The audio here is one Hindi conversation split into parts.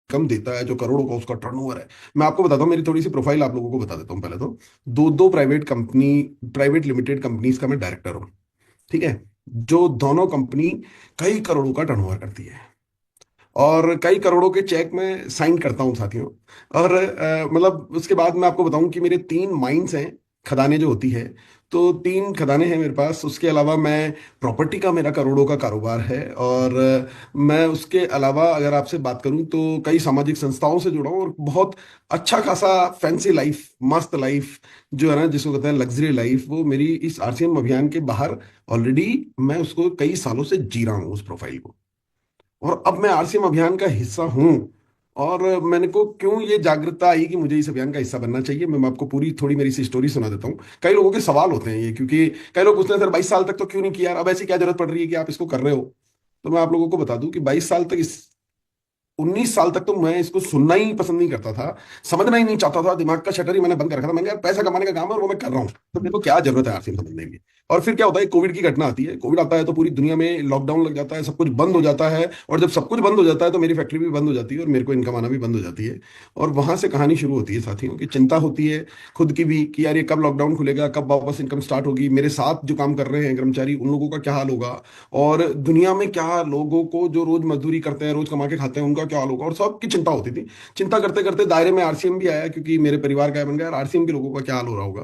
इनकम देता है, जो करोड़ों का उसका टर्नओवर है। मैं आपको बताता हूँ, मेरी थोड़ी सी प्रोफाइल आप लोगों को बता देता हूँ। पहले तो दो दो प्राइवेट लिमिटेड कंपनीज का मैं डायरेक्टर हूँ, ठीक है, जो दोनों कंपनी कई करोड़ों का टर्नओवर करती है, और कई करोड़ों के चेक में साइन करता हूँ साथियों। और मतलब उसके बाद मैं आपको बताऊं कि मेरे 3 माइंस हैं, खदानें जो होती है, तो 3 खदानें हैं मेरे पास। उसके अलावा मैं प्रॉपर्टी का, मेरा करोड़ों का कारोबार है। और मैं उसके अलावा अगर आपसे बात करूं तो कई सामाजिक संस्थाओं से जुड़ा हूं, और बहुत अच्छा खासा फैंसी लाइफ, मस्त लाइफ जो है ना, जिसको कहते हैं लग्जरी लाइफ, वो मेरी इस आरसीएम अभियान के बाहर ऑलरेडी मैं उसको कई सालों से जी रहा हूँ, उस प्रोफाइल को। और अब मैं आरसीएम अभियान का हिस्सा हूं। और मैंने को क्यों ये जागरूकता आई कि मुझे इस अभियान का हिस्सा बनना चाहिए, मैं आपको पूरी थोड़ी मेरी सी स्टोरी सुना देता हूँ। कई लोगों के सवाल होते हैं ये, क्योंकि कई लोग पूछते हैं सर 22 साल तक तो क्यों नहीं किया, अब ऐसी क्या जरूरत पड़ रही है कि आप इसको कर रहे हो। तो मैं आप लोगों को बता दूं कि 22 साल तक, इस 19 साल तक तो मैं इसको सुनना ही पसंद नहीं करता था, समझना ही नहीं चाहता था, दिमाग का शटर ही मैंने बंद कर रखा था। मैंने यार पैसा कमाने का काम है और वो मैं कर रहा हूँ, तो मेरे को क्या जरूरत है आरसीएम समझने की। और फिर क्या होता है, कोविड की घटना आती है, कोविड आता है तो पूरी दुनिया में लॉकडाउन लग जाता है, सब कुछ बंद हो जाता है। और जब सब कुछ बंद हो जाता है तो मेरी फैक्ट्री भी बंद हो जाती है, और मेरे को इनकम आना भी बंद हो जाती है। और वहां से कहानी शुरू होती है साथियों, की चिंता होती है खुद की भी, कि यार ये कब लॉकडाउन खुलेगा, कब वापस इनकम स्टार्ट होगी, मेरे साथ जो काम कर रहे हैं कर्मचारी, उन लोगों का क्या हाल होगा, और दुनिया में क्या लोगों को जो रोज मजदूरी करते हैं, रोज कमा के खाते हैं, उनका क्या हाल होगा, और सबकी चिंता होती थी। चिंता करते करते दायरे में आरसीएम भी आया, क्योंकि मेरे परिवार का है, बन गया यार आरसीएम के लोगों का क्या हाल हो रहा होगा।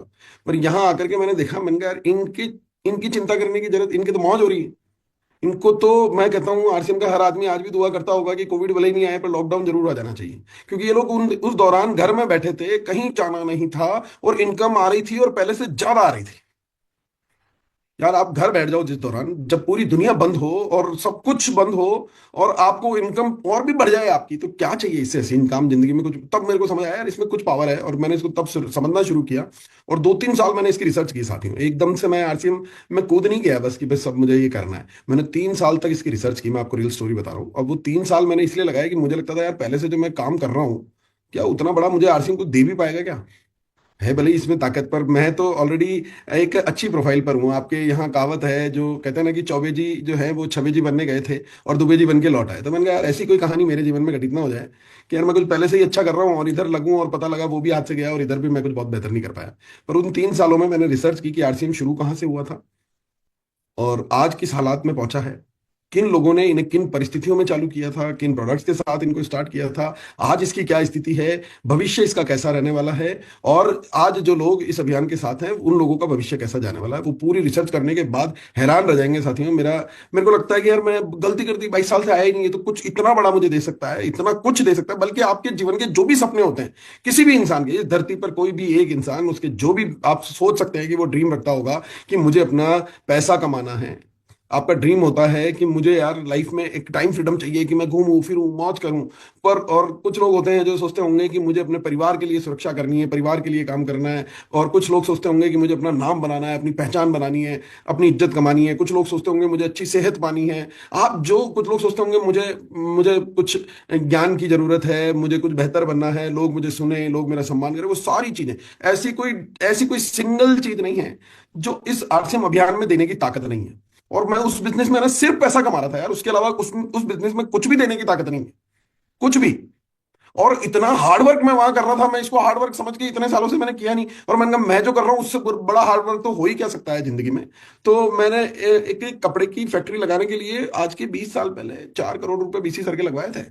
पर यहाँ आकर के मैंने देखा, मैंने कहा यार इनकी इनकी चिंता करने की जरूरत, इनकी तो मौज हो रही है। इनको तो मैं कहता हूँ, आरसीएम का हर आदमी आज भी दुआ करता होगा कि कोविड भले ही नहीं आए पर लॉकडाउन जरूर आ जाना चाहिए, क्योंकि ये लोग उस दौरान घर में बैठे थे, कहीं जाना नहीं था, और इनकम आ रही थी, और पहले से ज्यादा आ रही थी। यार आप घर बैठ जाओ जिस दौरान, जब पूरी दुनिया बंद हो और सब कुछ बंद हो, और आपको इनकम और भी बढ़ जाए आपकी, तो क्या चाहिए इससे हसीन काम जिंदगी में। कुछ तब मेरे को समझ आया यार इसमें कुछ पावर है, और मैंने इसको तब समझना शुरू किया। और 2-3 साल मैंने इसकी रिसर्च की साथियों, एकदम से मैं आरसीएम में कूद नहीं गया बस कि बस सब मुझे ये करना है। मैंने 3 साल तक इसकी रिसर्च की, मैं आपको रियल स्टोरी बता रहा हूँ। अब वो 3 साल मैंने इसलिए लगाया कि मुझे लगता था यार पहले से जो मैं काम कर रहा हूँ, क्या उतना बड़ा मुझे आरसीएम को दे भी पाएगा क्या, है भले ही इसमें ताकत, पर मैं तो ऑलरेडी एक अच्छी प्रोफाइल पर हूँ। आपके यहाँ कहावत है जो कहते हैं ना कि चौबे जी जो है वो छबे जी बनने गए थे और दुबे जी बन के लौट आए। तो मैंने कहा यार ऐसी कोई कहानी मेरे जीवन में घटित ना हो जाए कि यार मैं कुछ पहले से ही अच्छा कर रहा हूँ और इधर लगूं और पता लगा वो भी हाथ से गया, और इधर भी मैं कुछ बहुत बेहतर नहीं कर पाया। पर उन 3 सालों में मैंने रिसर्च की कि आरसीएम शुरू कहाँ से हुआ था, और आज किस हालात में पहुंचा है, किन लोगों ने इन्हें किन परिस्थितियों में चालू किया था, किन प्रोडक्ट्स के साथ इनको स्टार्ट किया था, आज इसकी क्या स्थिति है, भविष्य इसका कैसा रहने वाला है, और आज जो लोग इस अभियान के साथ हैं उन लोगों का भविष्य कैसा जाने वाला है, वो पूरी रिसर्च करने के बाद हैरान रह जाएंगे साथियों। मेरे को लगता है कि यार मैं गलती कर दी, 22 साल से आया ही नहीं है, तो कुछ इतना बड़ा मुझे दे सकता है, इतना कुछ दे सकता है, बल्कि आपके जीवन के जो भी सपने होते हैं, किसी भी इंसान के, इस धरती पर कोई भी एक इंसान, उसके जो भी आप सोच सकते हैं कि वो ड्रीम रखता होगा कि मुझे अपना पैसा कमाना है, आपका ड्रीम होता है कि मुझे यार लाइफ में एक टाइम फ्रीडम चाहिए कि मैं घूमूं फिरूं मौज करूं। पर और कुछ लोग होते हैं जो सोचते होंगे कि मुझे अपने परिवार के लिए सुरक्षा करनी है, परिवार के लिए काम करना है। और कुछ लोग सोचते होंगे कि मुझे अपना नाम बनाना है, अपनी पहचान बनानी है, अपनी इज्जत कमानी है। कुछ लोग सोचते होंगे मुझे अच्छी सेहत पानी है। आप जो कुछ लोग सोचते होंगे मुझे मुझे कुछ ज्ञान की जरूरत है, मुझे कुछ बेहतर बनना है, लोग मुझे सुने, लोग मेरा सम्मान करें, वो सारी चीजें, ऐसी कोई सिंगल चीज नहीं है जो इस आरसीएम अभियान में देने की ताकत नहीं है। और मैं उस बिजनेस में ना सिर्फ पैसा कमा रहा था यार, उसके अलावा उस बिजनेस में कुछ भी देने की ताकत नहीं है, कुछ भी। और इतना हार्डवर्क मैं वहां कर रहा था, मैं इसको हार्डवर्क समझ के इतने सालों से मैंने किया नहीं, और मैंने कहा मैं जो कर रहा हूं उससे बड़ा हार्डवर्क तो हो ही क्या सकता है जिंदगी में। तो मैंने एक कपड़े की फैक्ट्री लगाने के लिए आज के 20 साल पहले 4 करोड़ रुपए बीसी सर के लगवाए थे।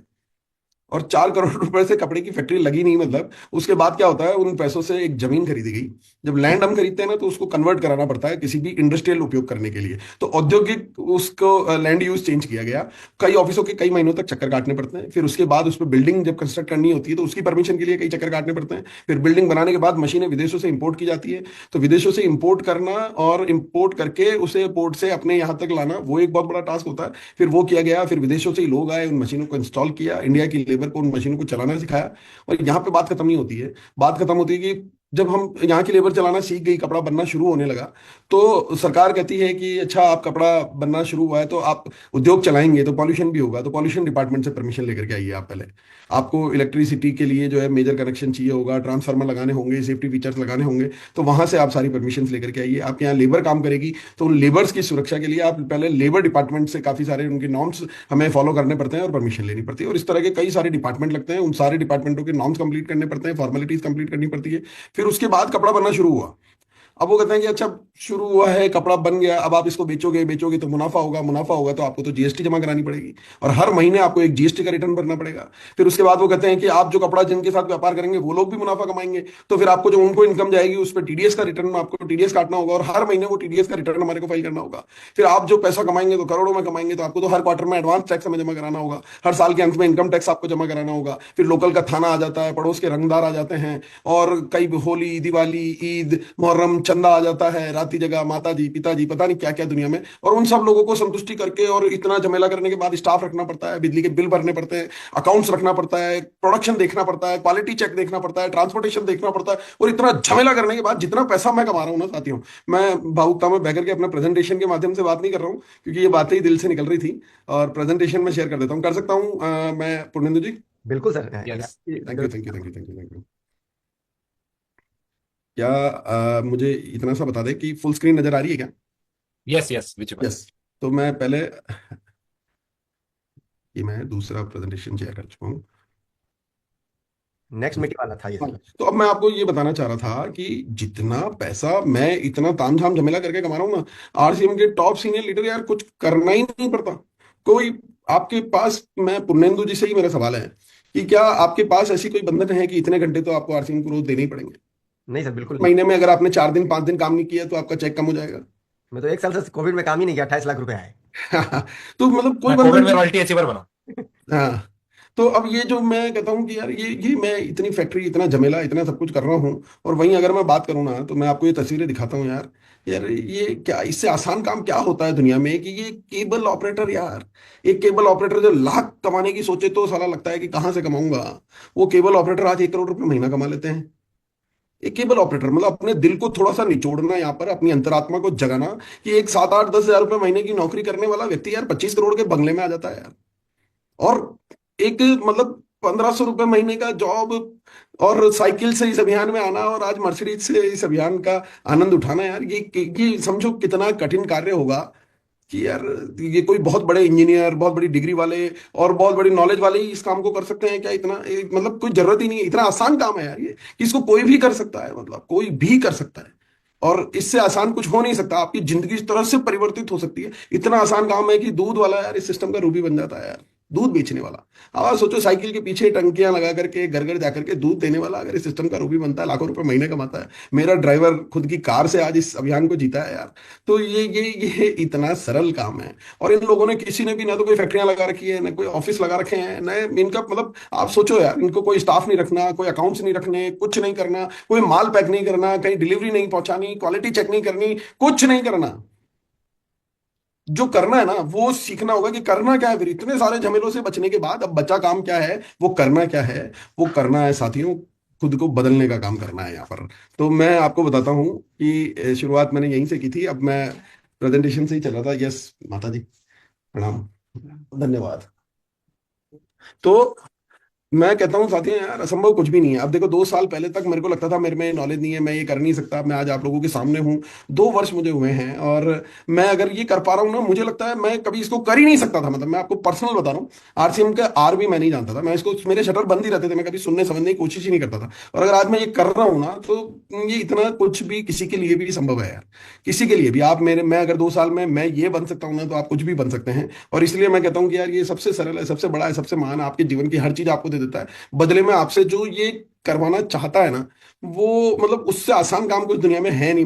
और 4 करोड़ रुपए से कपड़े की फैक्ट्री लगी नहीं, मतलब उसके बाद क्या होता है, उन पैसों से एक जमीन खरीदी गई। जब लैंड हम खरीदते हैं ना तो उसको कन्वर्ट कराना पड़ता है किसी भी इंडस्ट्रियल उपयोग करने के लिए, तो औद्योगिक उसको लैंड यूज चेंज किया गया। कई ऑफिसों के कई महीनों तक चक्कर काटने पड़ते हैं, फिर उसके बाद उस पर बिल्डिंग जब कंस्ट्रक्ट करनी होती है तो उसकी परमिशन के लिए कई चक्कर काटने पड़ते हैं। फिर बिल्डिंग बनाने के बाद मशीनें विदेशों से इंपोर्ट की जाती है, तो विदेशों से इंपोर्ट करना और इंपोर्ट करके उसे पोर्ट से अपने यहाँ तक लाना, वो एक बहुत बड़ा टास्क होता है। फिर वो किया गया, फिर विदेशों से ही लोग आए, उन मशीनों को इंस्टॉल किया, इंडिया की लेबर को उन मशीनों को चलाना सिखाया। और यहाँ पे बात खत्म नहीं होती है, बात खत्म होती है कि जब हम यहाँ की लेबर चलाना सीख गई, कपड़ा बनना शुरू होने लगा, तो सरकार कहती है कि अच्छा आप कपड़ा बनना शुरू हुआ है तो आप उद्योग चलाएंगे तो पॉल्यूशन भी होगा, तो पॉल्यूशन डिपार्टमेंट से परमिशन लेकर के आइए आप पहले। आपको इलेक्ट्रिसिटी के लिए जो है मेजर कनेक्शन चाहिए होगा, ट्रांसफार्मर लगाने होंगे, सेफ्टी फीचर्स लगाने होंगे, तो वहां से आप सारी परमिशन लेकर के आइए। आपके यहाँ लेबर काम करेगी तो उन लेबर्स की सुरक्षा के लिए आप पहले लेबर डिपार्टमेंट से काफी सारे उनके नॉर्म्स हमें फॉलो करने पड़ते हैं और परमिशन लेनी पड़ती है। और इस तरह के कई सारे डिपार्टमेंट लगते हैं, उन सारे डिपार्टमेंटों के नॉर्म्स कंप्लीट करने पड़ते हैं, फॉर्मेलिटीज कंप्लीट करनी पड़ती है। फिर उसके बाद कपड़ा बनना शुरू हुआ। अब वो कहते हैं कि अच्छा शुरू हुआ है, कपड़ा बन गया, अब आप इसको बेचोगे, बेचोगे तो मुनाफा होगा, मुनाफा होगा तो आपको तो जीएसटी जमा करानी पड़ेगी, और हर महीने आपको एक जीएसटी का रिटर्न भरना पड़ेगा। फिर उसके बाद वो कहते हैं कि आप जो कपड़ा जिनके साथ व्यापार करेंगे वो लोग भी मुनाफा कमाएंगे, तो फिर आपको जो उनको इनकम जाएगी उस पर टीडीएस का रिटर्न, आपको टीडीएस काटना होगा, और हर महीने वो टीडीएस का रिटर्न हमारे को फाइल करना होगा। फिर आप जो पैसा कमाएंगे तो करोड़ों में कमाएंगे, तो आपको तो हर क्वार्टर में एडवांस टैक्स हमें जमा कराना होगा, हर साल के अंत में इनकम टैक्स आपको जमा कराना होगा। फिर लोकल का थाना आ जाता है, पड़ोस के रंगदार आ जाते हैं, और कई होली, दिवाली, ईद, मुहर्रम, चंदा आ जाता है, राती जगह, माता जी, पिताजी, पता नहीं क्या क्या दुनिया में, और उन सब लोगों को संतुष्टि करके और इतना झमेला करने के बाद स्टाफ रखना पड़ता है, बिजली के बिल भरने पड़ते हैं, अकाउंट्स रखना पड़ता है, प्रोडक्शन देखना पड़ता है, क्वालिटी चेक देखना पड़ता है, ट्रांसपोर्टेशन देखना पड़ता है, और इतना झमेला करने के बाद जितना पैसा मैं कमा रहा हूं ना साथियों, मैं भावुकता में बह करके अपने प्रेजेंटेशन के माध्यम से बात नहीं कर रहा हूँ, क्योंकि ये बातें ही दिल से निकल रही थी, और प्रेजेंटेशन में शेयर कर देता हूँ, कर सकता हूँ मैं पूर्णेंदु जी? बिल्कुल sir. Yes thank you, thank you, thank you, thank you, thank you. क्या मुझे इतना सा बता दें कि फुल स्क्रीन नजर आ रही है क्या? Yes yes visible. यस। तो मैं पहले, ये मैं दूसरा प्रेजेंटेशन शेयर कर चुका हूँ। नेक्स्ट मीटिंग वाला था ये हाँ, सर। तो अब मैं आपको ये बताना चाह रहा था कि जितना पैसा मैं इतना तामझाम झमेला करके कमा रहा हूँ ना, आरसीएम के टॉप सीनियर लीडर यार कुछ करना ही नहीं पड़ता। कोई आपके पास, मैं पुर्णेंदु जी से ही मेरा सवाल है कि क्या आपके पास ऐसी कोई बंधन है कि इतने घंटे तो आपको आरसीएम को रोज देने ही पड़ेंगे? नहीं सर, बिल्कुल नहीं। महीने में अगर आपने 4 दिन 5 दिन काम नहीं किया तो आपका चेक कम हो जाएगा। मैं तो 1 साल से कोविड में काम ही नहीं किया, 28 लाख रुपए आए। तो मतलब कोई मैं कोविड बंधन में नहीं। रॉयल्टी अचीवर बना। हाँ। तो अब ये जो मैं कहता हूँ कि यार ये मैं इतनी फैक्ट्री, इतना झमेला, इतना सब कुछ कर रहा हूँ, और वहीं अगर मैं बात करूँ ना तो मैं आपको ये तस्वीरें दिखाता हूँ यार। यार ये क्या, इससे आसान काम क्या होता है दुनिया में कि ये केबल ऑपरेटर यार, एक केबल ऑपरेटर जो लाख कमाने की सोचे तो साला लगता है कि कहाँ से कमाऊंगा, वो केबल ऑपरेटर आज 1 करोड़ रुपए महीना कमा लेते हैं। एक केबल ऑपरेटर मतलब अपने दिल को थोड़ा सा निचोड़ना, यहाँ पर अपनी अंतरात्मा को जगाना, कि एक 7 8 10 हज़ार रुपए महीने की नौकरी करने वाला व्यक्ति यार 25 करोड़ के बंगले में आ जाता है यार। और एक मतलब 1,500 रुपए महीने का जॉब, और साइकिल से इस अभियान में आना, और आज मर्सिडीज से इस अभियान का आनंद उठाना, यार ये समझो कितना कठिन कार्य होगा कि यार ये कोई बहुत बड़े इंजीनियर, बहुत बड़ी डिग्री वाले और बहुत बड़ी नॉलेज वाले ही इस काम को कर सकते हैं क्या? इतना मतलब कोई जरूरत ही नहीं है, इतना आसान काम है यार ये, कि इसको कोई भी कर सकता है, मतलब कोई भी कर सकता है, और इससे आसान कुछ हो नहीं सकता। आपकी जिंदगी इस तरह से परिवर्तित हो सकती है, इतना आसान काम है कि दूध वाला यार इस सिस्टम का रूबी बन जाता है यार, दूध बेचने वाला। अब आप सोचो, साइकिल के पीछे टंकियां लगा करके घर घर जाकर के दूध देने वाला अगर इस सिस्टम का रूबी बनता है, लाखों रुपए महीने कमाता है। मेरा ड्राइवर खुद की कार से आज इस अभियान को जीता है यार। तो ये इतना सरल काम है, और इन लोगों ने किसी ने भी ना तो कोई फैक्ट्रियां लगा रखी है, ना कोई ऑफिस लगा रखे हैं, ना इनका मतलब आप सोचो यार, इनको कोई स्टाफ नहीं रखना, कोई अकाउंट्स नहीं रखने, कुछ नहीं करना, कोई माल पैक नहीं करना, कहीं डिलीवरी नहीं पहुंचानी, क्वालिटी चेक नहीं करनी, कुछ नहीं करना। जो करना है ना वो सीखना होगा कि करना क्या है। फिर इतने सारे झमेलों से बचने के बाद अब बचा काम क्या है, वो करना क्या है? वो करना है साथियों, खुद को बदलने का काम करना है यहाँ पर। तो मैं आपको बताता हूँ कि शुरुआत मैंने यहीं से की थी, अब मैं प्रेजेंटेशन से ही चल रहा था। यस माता जी, प्रणाम, धन्यवाद। तो मैं कहता हूँ साथियों यार, असंभव कुछ भी नहीं है। अब देखो, 2 साल पहले तक मेरे को लगता था मेरे में नॉलेज नहीं है, मैं ये कर नहीं सकता। मैं आज आप लोगों के सामने हूँ, 2 वर्ष मुझे हुए हैं, और मैं अगर ये कर पा रहा हूँ ना, मुझे लगता है मैं कभी इसको कर ही नहीं सकता था। मतलब मैं आपको पर्सनल बता रहा हूँ, आरसीएम का आर भी मैं नहीं जानता था, मैं इसको, मेरे शटर बंद ही रहते थे, मैं कभी सुनने समझने की कोशिश ही नहीं करता था। और अगर आज मैं ये कर रहा हूँ ना, तो ये इतना कुछ भी किसी के लिए भी संभव है यार, किसी के लिए भी। आप मेरे, मैं अगर 2 साल में मैं ये बन सकता हूँ ना, तो आप कुछ भी बन सकते हैं। और इसलिए मैं कहता हूँ कि यार ये सबसे सरल है, सबसे बड़ा है, सबसे महान है, आपके जीवन की हर चीज आपको दे देता है, बदले में आपसे जो ये करवाना चाहता है ना, वो मतलब उससे आसान काम कुछ दुनिया में है नहीं।